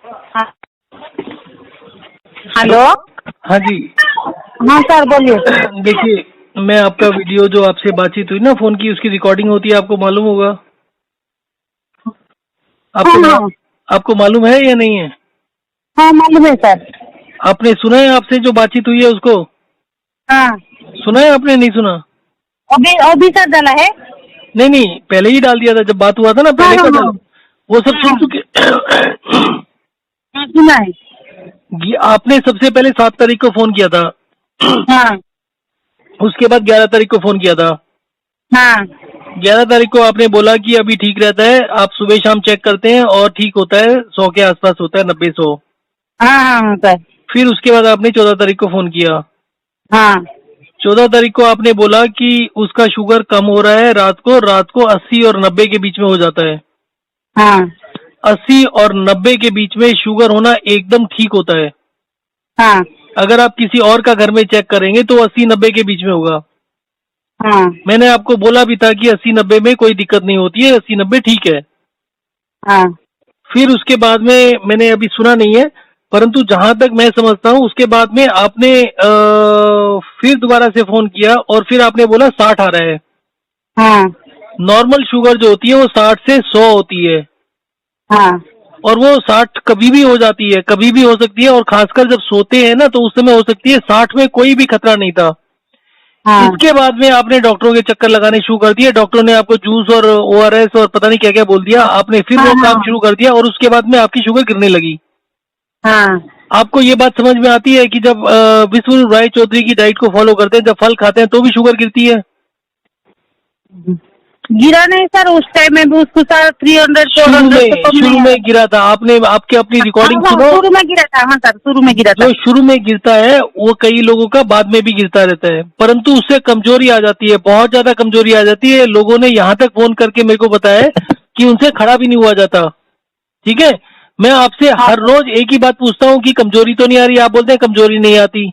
हाँ, हेलो। हाँ जी। हाँ सर बोलिए। देखिए, मैं आपका वीडियो जो आपसे बातचीत हुई ना फोन की, उसकी रिकॉर्डिंग होती है, आपको मालूम होगा। हाँ हाँ आपको मालूम है या नहीं है? हाँ मालूम है सर। आपने सुना है आपसे जो बातचीत हुई है उसको? हाँ सुना है आपने? नहीं सुना? अभी अभी सर डाला है। नहीं नहीं, पहले ही डाल दिया था जब बात हुआ था ना, हाँ पहले हाँ का हाँ डाल। वो सब हाँ सुन चुके। हाँ सुना है। आपने सबसे पहले 7 तारीख को फोन किया था। हाँ उसके बाद 11 तारीख को फोन किया था। हाँ 11 तारीख को आपने बोला कि अभी ठीक रहता है, आप सुबह शाम चेक करते हैं और ठीक होता है, 100 के आसपास होता है, 90-100। हाँ हाँ सर। फिर उसके बाद आपने 14 तारीख को फोन किया। हाँ 14 तारीख को आपने बोला कि उसका शुगर कम हो रहा है, रात को 80 और 90 के बीच में हो जाता है। हाँ 80 और 90 के बीच में शुगर होना एकदम ठीक होता है। हाँ अगर आप किसी और का घर में चेक करेंगे तो 80-90 के बीच में होगा। हाँ मैंने आपको बोला भी था कि 80-90 में कोई दिक्कत नहीं होती है, 80-90 ठीक है। हाँ फिर उसके बाद में मैंने अभी सुना नहीं है, परंतु जहां तक मैं समझता हूँ उसके बाद में आपने फिर दोबारा से फोन किया और फिर आपने बोला 60 आ रहा है। हाँ नॉर्मल शुगर जो होती है वो 60 से 100 होती है, हाँ और वो 60 कभी भी हो जाती है, कभी भी हो सकती है, और खासकर जब सोते हैं ना तो उस समय हो सकती है। 60 में कोई भी खतरा नहीं था। हाँ इसके बाद में आपने डॉक्टरों के चक्कर लगाने शुरू कर दिए, डॉक्टरों ने आपको जूस और ORS और पता नहीं क्या क्या बोल दिया, आपने फिर वो काम शुरू कर दिया, और उसके बाद में आपकी शुगर गिरने लगी। हाँ आपको ये बात समझ में आती है कि जब विष्णु राय चौधरी की डाइट को फॉलो करते हैं, जब फल खाते हैं तो भी शुगर गिरती है? गिरा नहीं सर, उस टाइम में भी उसको सर 300 400 से कम शुरू नहीं में आया। गिरा था। आपने आपके अपनी रिकॉर्डिंग हाँ सुनो। शुरू में गिरा था। हाँ सर शुरू में गिरा था। जो शुरू में गिरता है वो कई लोगों का बाद में भी गिरता रहता है, परंतु उससे कमजोरी आ जाती है, बहुत ज्यादा कमजोरी आ जाती है। लोगों ने यहाँ तक फोन करके मेरे को बताया है कि उनसे खड़ा भी नहीं हुआ जाता। ठीक है, मैं आपसे हाँ हर रोज एक ही बात पूछता हूँ कि कमजोरी तो नहीं आ रही, आप बोलते हैं कमजोरी नहीं आती।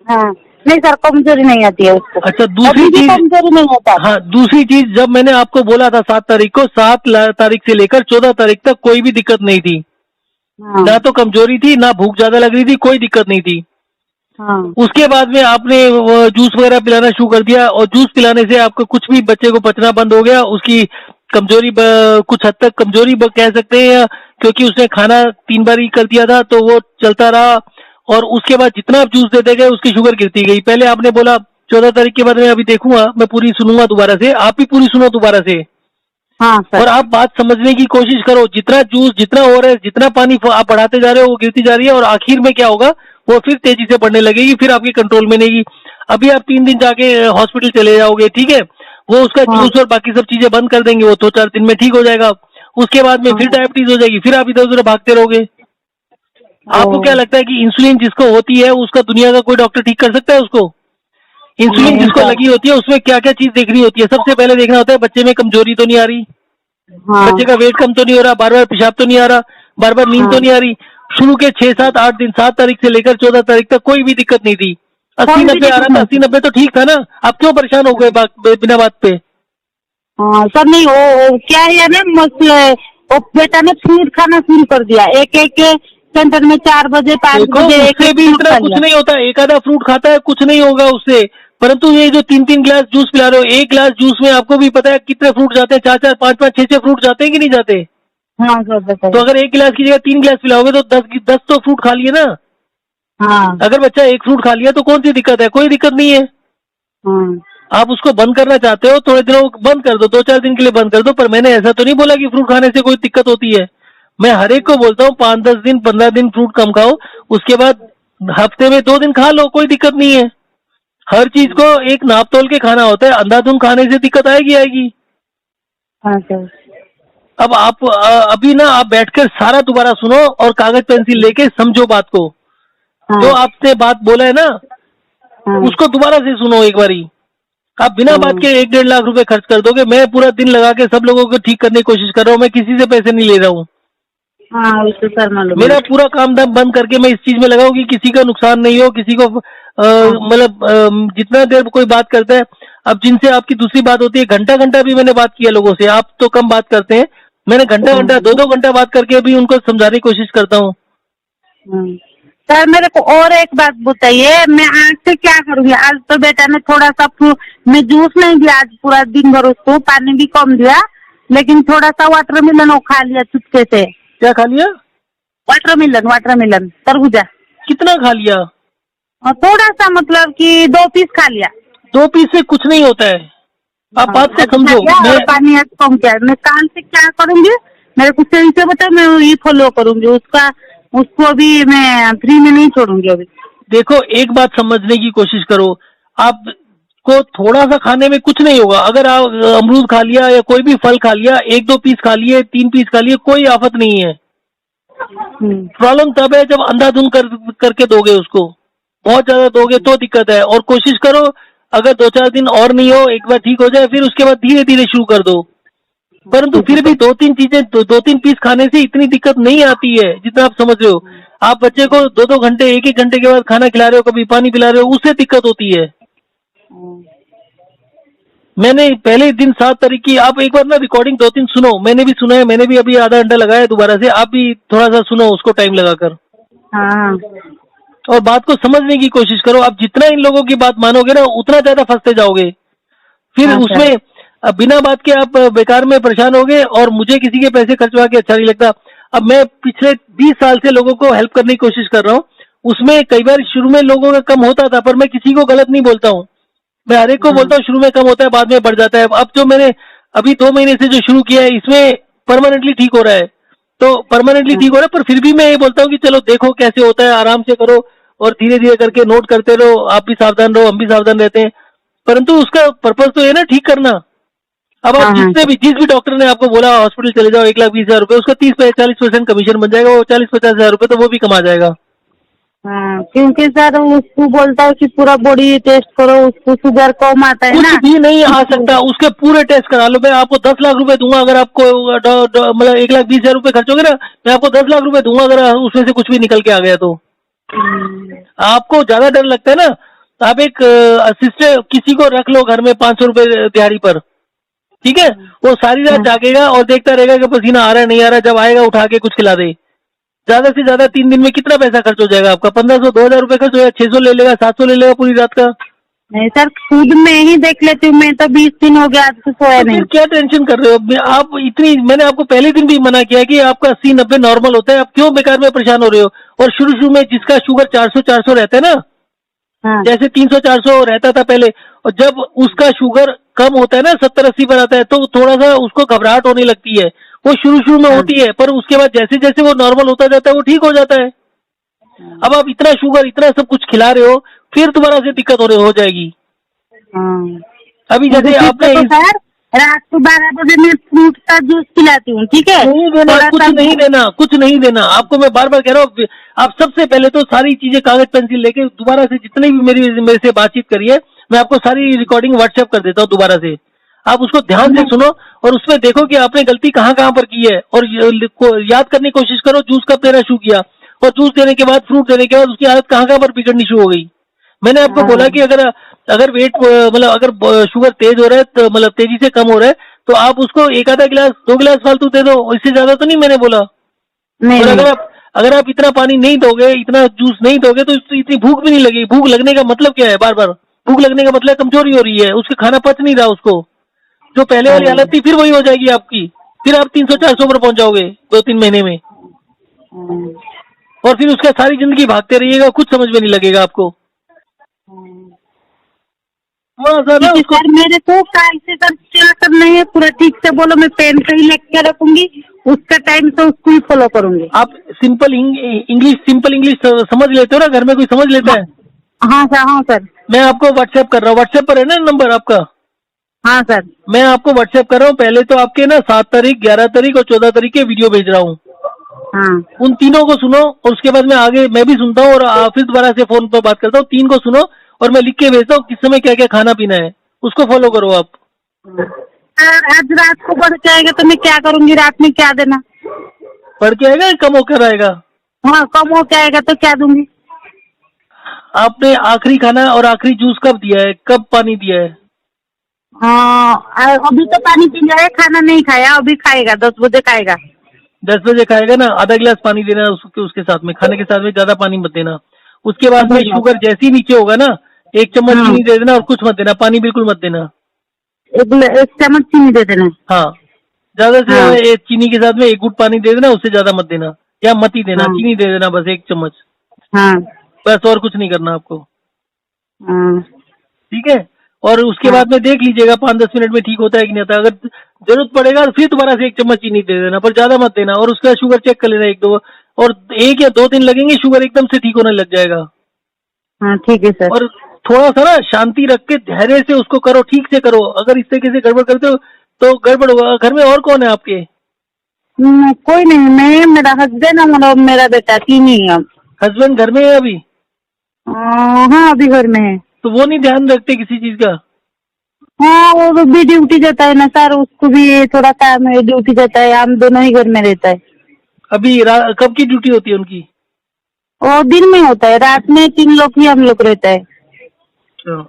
हाँ नहीं सर, कमजोरी नहीं आती है उसको। अच्छा, दूसरी अभी भी चीज। कमजोरी नहीं होता। हाँ, दूसरी चीज, जब मैंने आपको बोला था 7 तारीख को, 7 तारीख से लेकर 14 तारीख तक कोई भी दिक्कत नहीं थी। हाँ ना तो कमजोरी थी, ना भूख ज्यादा लग रही थी, कोई दिक्कत नहीं थी। हाँ उसके बाद में आपने वो जूस वगैरह पिलाना शुरू कर दिया, और जूस पिलाने से आपको कुछ भी बच्चे को पचना बंद हो गया। उसकी कमजोरी कुछ हद तक कमजोरी कह सकते हैं, क्योंकि उसने खाना 3 बार ही कर दिया था तो वो चलता रहा। और उसके बाद जितना आप जूस देते गए उसकी शुगर गिरती गई। पहले आपने बोला 14 तारीख के बाद मैं अभी देखूंगा, मैं पूरी सुनूंगा दोबारा से, आप भी पूरी सुनो दोबारा से। हाँ सर। और आप बात समझने की कोशिश करो, जितना जूस, जितना हो रहा है, जितना पानी आप बढ़ाते जा रहे हो वो गिरती जा रही है, और आखिर में क्या होगा, वो फिर तेजी से बढ़ने लगेगी, फिर आपके कंट्रोल में नहीं। अभी आप 3 दिन जाके हॉस्पिटल चले जाओगे, ठीक है, वो उसका हाँ जूस और बाकी सब चीजें बंद कर देंगे, वो 2-4 दिन में ठीक हो जाएगा। उसके बाद में फिर हाँ डायबिटीज हो जाएगी, फिर आप इधर उधर भागते रहोगे। आपको क्या लगता है कि इंसुलिन जिसको होती है उसका दुनिया का कोई डॉक्टर ठीक कर सकता है उसको? इंसुलिन नहीं जिसको सर। लगी होती है उसमें क्या क्या चीज देखनी होती है? सबसे पहले देखना होता है बच्चे में कमजोरी तो नहीं आ रही, हाँ बच्चे का वेट कम तो नहीं हो रहा, बार बार पेशाब तो नहीं आ रहा, बार बार नींद तो हाँ नहीं आ रही। शुरू के 6-7-8 दिन, 7 तारीख से लेकर 14 तारीख तक कोई भी दिक्कत नहीं थी। अस्सी कोई भी नब्बे आ रहा दिक्कत था, नहीं अस्सी थी। नब्बे तो ठीक था ना। आप क्यों परेशान हो गए बिना बात पे? हाँ सर नहीं, वो क्या है ना मसले, वो बेटा ने फ्रूट खाना शुरू कर दिया। एक एक सेंटर में 4 बजे 5 देखो, बजे एक उससे एक भी फ्रूट इतना खा कुछ लिया। नहीं होता, एक आधा फ्रूट खाता है, कुछ नहीं होगा उससे। परंतु ये जो 3-3 गिलास जूस पिला रहे हो, एक गिलास जूस में आपको भी पता है कितने फ्रूट जाते हैं, 4-4 5-5 6-6 फ्रूट जाते हैं कि नहीं जाते? हाँ सर तो बताइए। अगर एक गिलास की जगह 3 गिलास पिलाओगे तो 10 तो फ्रूट खा लिए ना। हाँ अगर बच्चा एक फ्रूट खा लिया तो कौन सी दिक्कत है? कोई दिक्कत नहीं है। हाँ आप उसको बंद करना चाहते हो, थोड़े दिनों बंद कर दो, 2-4 दिन के लिए बंद कर दो, पर मैंने ऐसा तो नहीं बोला कि फ्रूट खाने से कोई दिक्कत होती है। मैं हर एक को बोलता हूँ 5-10 दिन 15 दिन फ्रूट कम खाओ, उसके बाद हफ्ते में 2 दिन खा लो, कोई दिक्कत नहीं है। हर चीज को एक नाप तोल के खाना होता है, अंधाधुंध खाने से दिक्कत आएगी आएगी। हाँ सर। अब आप अभी ना आप बैठकर सारा दोबारा सुनो और कागज पेंसिल लेके समझो बात को। हाँ जो आपने बात बोला है ना हाँ उसको दोबारा से सुनो एक बारी। आप बिना बात हाँ के 1-1.5 लाख रुपए खर्च कर दोगे। मैं पूरा दिन लगा के सब लोगों को ठीक करने की कोशिश कर रहा हूँ, मैं किसी से पैसे नहीं ले रहा हूँ। हाँ वो तो सर मालूम है। मेरा पूरा काम धाम बंद करके मैं इस चीज में लगा हूँ कि किसी का नुकसान नहीं हो, किसी को हाँ मतलब जितना देर कोई बात करता है, अब जिनसे आपकी दूसरी बात होती है, घंटा घंटा भी मैंने बात किया लोगों से, आप तो कम बात करते हैं, मैंने घंटा घंटा 2-2 घंटा बात करके भी उनको समझाने की कोशिश करता हूँ। सर मेरे को और एक बात बताइए, मैं आज से क्या करूँगी? आज तो बेटा ने थोड़ा सा मैं जूस नहीं दिया आज पूरा दिन भर, उसको पानी भी कम दिया, लेकिन थोड़ा सा वाटरमेलन वो खा लिया चुपके से। क्या खा लिया? वाटरमेलन तरबूजा। कितना खा लिया? और थोड़ा सा मतलब कि 2 पीस खा लिया। 2 पीस से कुछ नहीं होता है, आप बात से समझो। मैं पानी आज कम किया, मैं काल से क्या करूँगी? मेरे को सही से बताओ, मैं ये फॉलो करूँगी उसको भी मैं फ्री में नहीं छोड़ूंगी अभी। देखो, एक बात समझने की कोशिश करो, आपको थोड़ा सा खाने में कुछ नहीं होगा। अगर आप अमरूद खा लिया या कोई भी फल खा लिया, 1-2 पीस खा लिए, 3 पीस खा लिए, कोई आफत नहीं है। प्रॉब्लम तब है जब अंधाधुंध करके दोगे उसको, बहुत ज्यादा दोगे तो दिक्कत है। और कोशिश करो, अगर 2-4 दिन और नहीं हो, एक बार ठीक हो जाए, फिर उसके बाद धीरे धीरे शुरू कर दो। परंतु फिर भी 2-3 चीजें 2-3 पीस खाने से इतनी दिक्कत नहीं आती है जितना आप समझ रहे हो। आप बच्चे को 2-2 घंटे, 1-1 घंटे के बाद खाना खिला रहे हो, कभी पानी पिला रहे हो, उससे दिक्कत होती है। मैंने पहले दिन 7 तारीख की, आप एक बार ना रिकॉर्डिंग 2-3 सुनो, मैंने भी सुना है, मैंने भी अभी आधा घंटा लगाया दोबारा से, आप भी थोड़ा सा सुनो उसको टाइम लगाकर। हाँ। और बात को समझने की कोशिश करो। आप जितना इन लोगों की बात मानोगे ना, उतना ज्यादा फंसते जाओगे। फिर हाँ, उसमें बिना बात के आप बेकार में परेशान होगे, और मुझे किसी के पैसे खर्चवा के अच्छा नहीं लगता। अब मैं पिछले 20 साल से लोगों को हेल्प करने की कोशिश कर रहा हूँ, उसमें कई बार शुरू में लोगों का कम होता था, पर मैं किसी को गलत नहीं बोलता हूँ। मैं हर एक को बोलता हूँ शुरू में कम होता है, बाद में बढ़ जाता है। अब जो मैंने अभी 2 महीने से जो शुरू किया है, इसमें परमानेंटली ठीक हो रहा है। तो परमानेंटली ठीक हो रहा है, पर फिर भी मैं ये बोलता हूँ कि चलो देखो कैसे होता है, आराम से करो और धीरे धीरे करके नोट करते रहो। आप भी सावधान रहो, हम भी सावधान रहते हैं, परंतु उसका पर्पज तो है ना ठीक करना। अब आप जिस भी डॉक्टर ने आपको बोला हॉस्पिटल चले जाओ 1,20,000 रुपए, उसका 30-40% कमीशन बन जाएगा, वो 40-50,000 रुपए तो वो भी कमा जाएगा। हाँ, क्योंकि सर उसको बोलता है कि पूरा बॉडी टेस्ट करो, उसको शुगर कम आता है ना। कुछ भी नहीं आ सकता, उसके पूरे टेस्ट करा लो। मैं आपको 10 लाख रुपए दूंगा, अगर आपको मतलब 1,20,000 रुपए खर्चोगे ना, मैं आपको 10 लाख रुपए दूंगा अगर उसमें से कुछ भी निकल के आ गया तो। आपको ज्यादा डर लगता है ना, तो आप एक असिस्टेंट किसी को रख लो घर में 500 रुपए दिहाड़ी पर, ठीक है? वो सारी रात जागेगा और देखता रहेगा कि पसीना आ रहा है नहीं आ रहा, जब आएगा उठा के कुछ खिला दे। ज्यादा से ज्यादा 3 दिन में कितना पैसा खर्च हो जाएगा आपका? 1,500-2,000 रुपए खर्च हो जाएगा, 600 ले लेगा, 700 ले लेगा पूरी रात का। नहीं सर, खुद मैं ही देख लेती हूँ, मैं तो 20 दिन हो गया आज से सोया तो नहीं। फिर क्या टेंशन कर रहे हो आप इतनी? मैंने आपको पहले दिन भी मना किया कि आपका 80-90 नॉर्मल होता है, आप क्यों बेकार में परेशान हो रहे हो? और शुरू में जिसका शुगर 400-400 रहता है ना, हाँ। जैसे 300-400 रहता था पहले, और जब उसका शुगर कम होता है ना, 70-80 पर आता है, तो थोड़ा सा उसको घबराहट होने लगती है। वो शुरू में होती है, पर उसके बाद जैसे जैसे वो नॉर्मल होता जाता है वो ठीक हो जाता है। अब आप इतना शुगर, इतना सब कुछ खिला रहे हो, फिर दोबारा से दिक्कत हो जाएगी। अभी जैसे आपने सर रात को 12 बजे मैं फ्रूट का जूस पिलाती हूँ, ठीक है? नहीं देना, कुछ नहीं देना, कुछ नहीं देना आपको। मैं बार बार कह रहा हूँ, आप सबसे पहले तो सारी चीजें कागज पेंसिल लेके दोबारा से जितने भी मेरे से बातचीत करिए, मैं आपको सारी रिकॉर्डिंग व्हाट्सएप कर देता हूँ दोबारा से। आप उसको ध्यान से सुनो और उसमें देखो कि आपने गलती कहाँ कहाँ पर की है, और याद करने की कोशिश करो। जूस कब देना शुरू किया, और जूस देने के बाद, फ्रूट देने के बाद उसकी आदत कहाँ कहाँ पर बिगड़नी शुरू हो गई। मैंने आपको बोला कि अगर वेट मतलब अगर शुगर तेज हो रहा है, तो मतलब तेजी से कम हो रहा है, तो आप उसको 1 आधा गिलास 2 गिलास फालतू दे दो, इससे ज्यादा तो नहीं मैंने बोला। और अगर आप इतना पानी नहीं दोगे, इतना जूस नहीं दोगे, तो इतनी भूख भी नहीं लगेगी। भूख लगने का मतलब क्या है? बार बार भूख लगने का मतलब कमजोरी हो रही है, उसके खाना पच नहीं रहा उसको। जो पहले वाली हालत थी फिर वही हो जाएगी आपकी, फिर आप 300-400 पर पहुंच जाओगे 2-3 महीने में, और फिर उसका सारी जिंदगी भागते रहिएगा, कुछ समझ में नहीं लगेगा आपको। सर मेरे को काल से सर क्या करना है पूरा ठीक से बोलो, मैं पेन से ही लिख के रखूंगी, उसका टाइम तो उसको ही फॉलो करूंगी। आप सिंपल इंग्लिश समझ लेते हो ना? घर में कोई समझ लेता है? हाँ सर, हाँ सर। मैं आपको व्हाट्सएप कर रहा हूँ, व्हाट्सएप पर है ना नंबर आपका? हाँ सर। मैं आपको व्हाट्सएप कर रहा हूँ। पहले तो आपके ना 7 तारीख, 11 तारीख और 14 तारीख के वीडियो भेज रहा हूँ। हाँ। उन तीनों को सुनो, और उसके बाद मैं आगे मैं भी सुनता हूँ, और फिर दोबारा से फोन पर बात करता हूँ। 3 को सुनो और मैं लिख के भेजता हूँ किस समय क्या क्या खाना पीना है, उसको फॉलो करो आप। आज रात को बढ़ के आएगा तो मैं क्या करूँगी? रात में क्या देना? बढ़ के आएगा, कम होकर आएगा? हाँ, कम होकर आएगा तो क्या दूंगी? आपने आखिरी खाना और आखिरी जूस कब दिया है, कब पानी दिया है? अभी तो पानी पी लिया है, खाना नहीं खाया, अभी खाएगा, 10 बजे खाएगा। 10 बजे खाएगा ना, आधा गिलास पानी देना उसके साथ में, खाने के साथ में ज्यादा पानी मत देना। उसके बाद में आधा गिलास। शुगर जैसे ही नीचे होगा ना, 1 चम्मच हाँ, चीनी दे देना और कुछ मत देना, पानी बिल्कुल मत देना। एक चम्मच चीनी दे देना। हाँ, ज्यादा से हाँ, ज्यादा चीनी के साथ में 1 घूंट पानी दे देना, उससे ज्यादा मत देना, या मत ही देना, हाँ, चीनी दे देना बस 1 चम्मच, हाँ, बस, और कुछ नहीं करना आपको। हाँ, ठीक है। और उसके हाँ, बाद में देख लीजिएगा 5-10 मिनट में ठीक होता है कि नहीं होता। अगर जरूरत पड़ेगा तो फिर दोबारा से 1 चम्मच चीनी दे देना, पर ज्यादा मत देना। और उसका शुगर चेक कर लेना 1-2, और 1 या 2 दिन लगेंगे, शुगर एकदम से ठीक होने लग जाएगा। हाँ, ठीक है सर। और थोड़ा सा ना शांति रख के धैर्य से उसको करो, ठीक से करो। अगर इस तरीके से गड़बड़ करते हो तो गड़बड़ होगा। घर में और कौन है आपके? कोई नहीं, मैं, मेरा हस्बैंड और मेरा बेटा, 3 ही हम। हस्बैंड घर में है अभी? हाँ, अभी घर में है। तो वो नहीं ध्यान रखते किसी चीज का? हाँ, वो भी ड्यूटी जाता है ना सर, उसको भी थोड़ा काम है, ड्यूटी जाता है, हम दोनों ही घर में रहता है। अभी कब की ड्यूटी होती है उनकी? वो दिन में होता है, रात में 3 लोग ही हम लोग रहता है। अच्छा।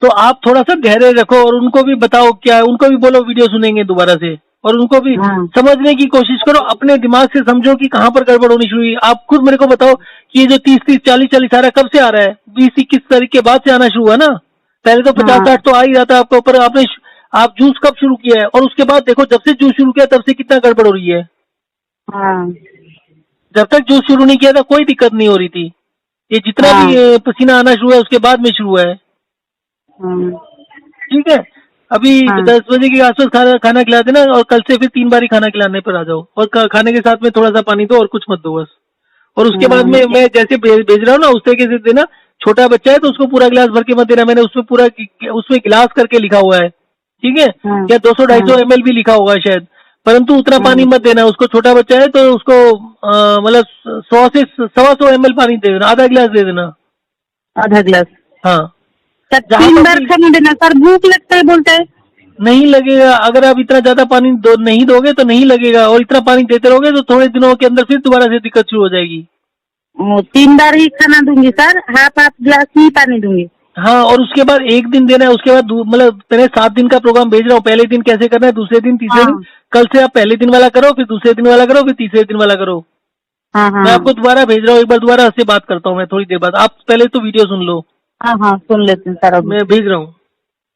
तो आप थोड़ा सा धैर्य रखो और उनको भी बताओ, क्या उनको भी बोलो वीडियो सुनेंगे दोबारा से, और उनको भी हाँ, समझने की कोशिश करो। अपने दिमाग से समझो कि कहाँ पर गड़बड़ होनी शुरू हुई। आप खुद मेरे को बताओ कि ये जो 30-30, 40-40 आ रहा है, कब से आ रहा है? 20-21 तारीख के बाद से आना शुरू हुआ ना? पहले तो 50-60 हाँ, तो आ ही रहा था आपको, पर आप जूस कब शुरू किया है? और उसके बाद देखो, जब से जूस शुरू किया तब से कितना गड़बड़ हो रही है। हाँ, जब तक जूस शुरू नहीं किया था कोई दिक्कत नहीं हो रही थी। ये जितना भी हाँ, पसीना आना शुरू है उसके बाद में शुरू है। हाँ, ठीक है। अभी हाँ, 10 बजे के आसपास खाना खिला देना, और कल से फिर 3 बार ही खाना खिलाने पर आ जाओ, और खाने के साथ में थोड़ा सा पानी दो और कुछ मत दो बस। और उसके बाद में हाँ, मैं जैसे भेज रहा हूँ ना उस तरीके से देना। छोटा बच्चा है तो उसको पूरा गिलास भर के मत देना, मैंने उसमें पूरा उसमें गिलास करके लिखा हुआ है। ठीक है। हाँ, या 200-250 ml भी लिखा होगा शायद, परंतु उतना पानी हाँ, मत देना उसको। छोटा बच्चा है तो उसको मतलब 100 से 125 ml पानी दे देना, आधा गिलास दे देना। आधा गिलास। हाँ। सर जहां 3 पर बार भी खाना देना सर, भूख लगता है बोलता है। नहीं लगेगा, अगर आप इतना ज्यादा पानी नहीं दोगे तो नहीं लगेगा, और इतना पानी देते रहोगे तो थोड़े दिनों के अंदर फिर दोबारा से दिक्कत शुरू हो जाएगी। 3 बार ही खाना दूंगी सर, हाफ गिलास ही पानी दूंगी। हाँ, और उसके बाद 1 दिन देना है, उसके बाद मतलब मैंने 7 दिन का प्रोग्राम भेज रहा हूँ। पहले दिन कैसे करना है, दूसरे दिन, तीसरे दिन। हाँ, कल से आप पहले दिन वाला करो, फिर दूसरे दिन वाला करो, फिर तीसरे दिन वाला करो। हाँ, मैं हाँ, आपको दोबारा भेज रहा हूँ, एक बार दोबारा से बात करता हूँ मैं थोड़ी देर बाद। आप पहले तो वीडियो सुन लो, हाँ, हाँ, सुन लेते हैं सर अभी। मैं भेज रहा हूँ।